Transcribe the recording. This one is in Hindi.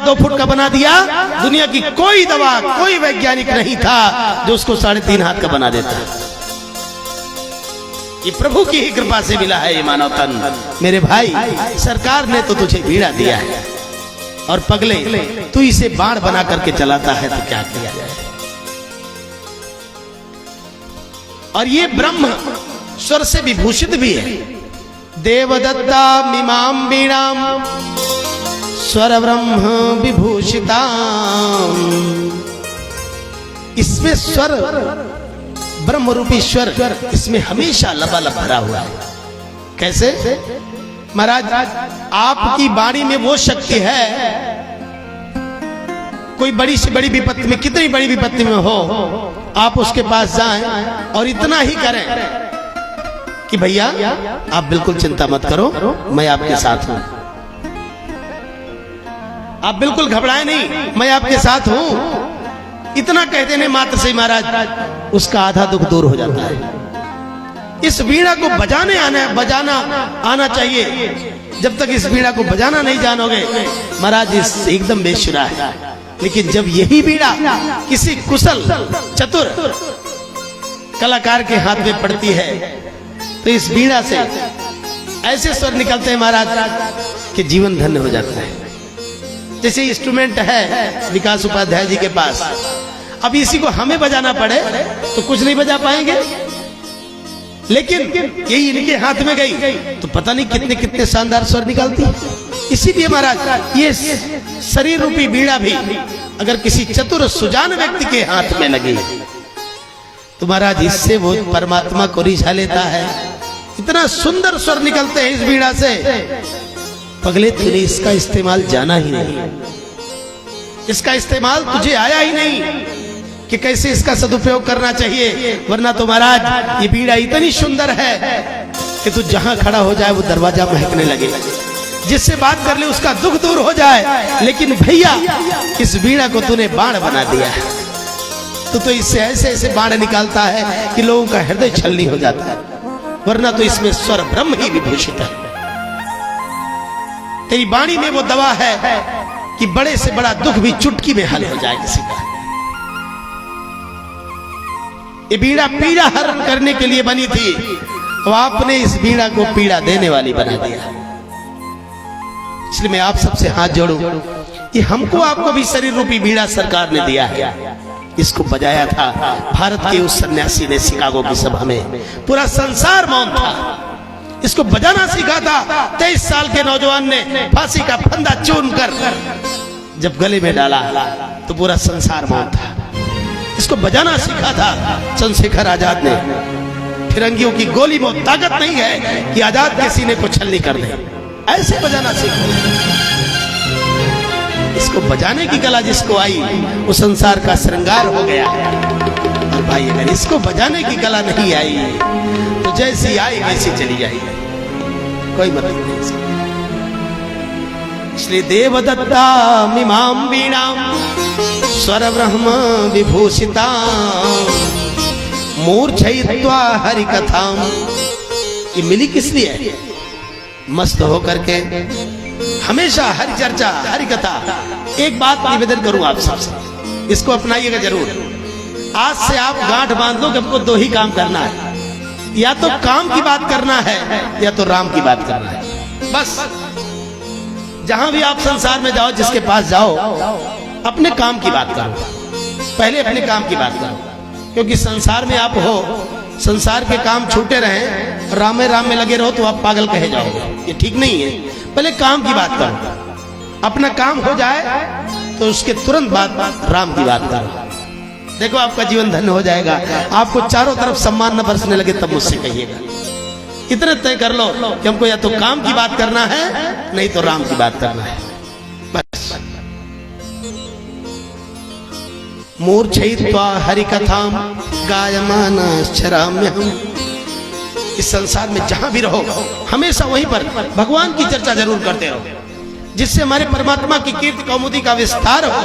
2 फुट का बना दिया। दुनिया की कोई दवा, कोई वैज्ञानिक नहीं था जो उसको 3.5 हाथ का बना देता। ये प्रभु की ही कृपा से मिला है ये मानव तन। मेरे भाई, सरकार ने तो तुझे बीड़ा दिया है और पगले तू इसे बाण बना करके चलाता है तो क्या किया जाए। और ये ब्रह्म स्वर से विभूषित भी है। देवदत्ता मिमाम बीणाम स्वर ब्रह्म विभूषिता। इसमें स्वर ब्रह्म रूपी स्वर, इसमें हमेशा लबालब भरा हुआ है। कैसे महाराज, आपकी वाणी में वो शक्ति है, कोई बड़ी से बड़ी विपत्ति में, कितनी बड़ी विपत्ति में हो, आप उसके पास जाएं और इतना ही करें कि भैया आप बिल्कुल चिंता मत करो, मैं आपके साथ हूं। आप बिल्कुल घबराए नहीं, मैं आपके साथ हूं। इतना कह देने मात्र से महाराज उसका आधा दुख दूर हो जाता है। इस वीणा को बजाना आना चाहिए। जब तक इस वीणा को बजाना नहीं जानोगे महाराज, इस एकदम बेसुरा है। लेकिन जब यही वीणा किसी कुशल चतुर कलाकार के हाथ में पड़ती है तो इस वीणा से ऐसे स्वर निकलते हैं महाराज कि जीवन धन्य हो जाता है। जैसे इंस्ट्रूमेंट है विकास उपाध्याय जी के पास, अब इसी को हमें बजाना पड़े तो कुछ नहीं बजा पाएंगे, लेकिन यही इनके हाथ में गई तो पता नहीं कितने कितने शानदार स्वर निकालती है। इसीलिए महाराज ये शरीर रूपी बीड़ा भी अगर किसी चतुर सुजान व्यक्ति के हाथ में लगे तो महाराज इससे वो परमात्मा को रिझा लेता है। इतना सुंदर स्वर निकलते हैं इस बीड़ा से, पगले तूने इसका इस्तेमाल जाना ही नहीं, इसका इस्तेमाल तुझे आया ही नहीं कि कैसे इसका सदुपयोग करना चाहिए। वरना तो महाराज ये बीड़ा इतनी सुंदर है कि तू जहां खड़ा हो जाए वो दरवाजा महकने लगे, जिससे बात कर ले उसका दुख दूर हो जाए। लेकिन भैया इस बीड़ा को तूने बाण बना दिया है, तो इससे ऐसे ऐसे बाण निकालता है कि लोगों का हृदय छलनी हो जाता है। वरना तो इसमें स्वर ब्रह्म ही विभूषित है। तेरी वाणी में वो दवा है कि बड़े से बड़ा दुख भी चुटकी में हल हो जाए किसी का। ये बीड़ा पीड़ा हरण करने के लिए बनी थी, तो आपने इस बीड़ा को पीड़ा देने वाली बना दिया। इसलिए मैं आप सबसे हाथ जोड़ूं कि हमको आपको भी शरीर रूपी बीड़ा सरकार ने दिया है। इसको बजाया था भारत के उस सन्यासी ने शिकागो की सभा में, पूरा संसार मौन था। इसको बजाना सीखा था 23 साल के नौजवान ने, फांसी का फंदा चून कर जब गले में डाला तो पूरा संसार मौन था। इसको बजाना सीखा था चंद्रशेखर आजाद ने। फिरंगियों की गोली में ताकत नहीं है कि आजाद के सीने को छलनी कर दे, ऐसे बजाना सीखो। इसको बजाने की कला जिसको आई वो संसार का श्रृंगार हो गया। और भाई अगर इसको बजाने की कला नहीं आई तो जैसी आई वैसी चली जाएगी, कोई मतलब नहीं। इसलिए देवदत्ता मिमाम वीणाम स्वर ब्रह्म विभूषिता मूर्छयित्वा हरि कथाम। ये मिली किस लिए? मस्त होकर के हमेशा हरि चर्चा हरि कथा। एक बात निवेदन करूं आप सबसे, इसको अपनाइएगा जरूर। आज से आप गांठ बांध लो कि हमको 2 ही काम करना है, या तो काम की बात करना है या तो राम की बात करना है। बस जहां भी आप संसार में जाओ, जिसके पास जाओ, अपने काम की बात करो। पहले अपने काम की बात करो, क्योंकि संसार में आप हो, संसार के काम छूटे रहे, राम में लगे रहो तो आप पागल कहे जाओगे। ये ठीक नहीं है। पहले काम की बात करो, अपना काम हो जाए तो उसके तुरंत बाद राम की बात करो। देखो आपका जीवन धन्य हो जाएगा। आपको चारों तरफ सम्मान न बरसने लगे तब मुझसे कहिएगा। इतने तय कर लो कि हमको या तो काम की बात करना है नहीं तो राम की बात करना है। बस मूर्छयित्वा हरि कथाम गायमानश्चराम्यहम्। इस संसार में जहां भी रहो हमेशा वहीं पर भगवान की चर्चा जरूर करते रहो, जिससे हमारे परमात्मा की कीर्ति कौमुदी का विस्तार हो।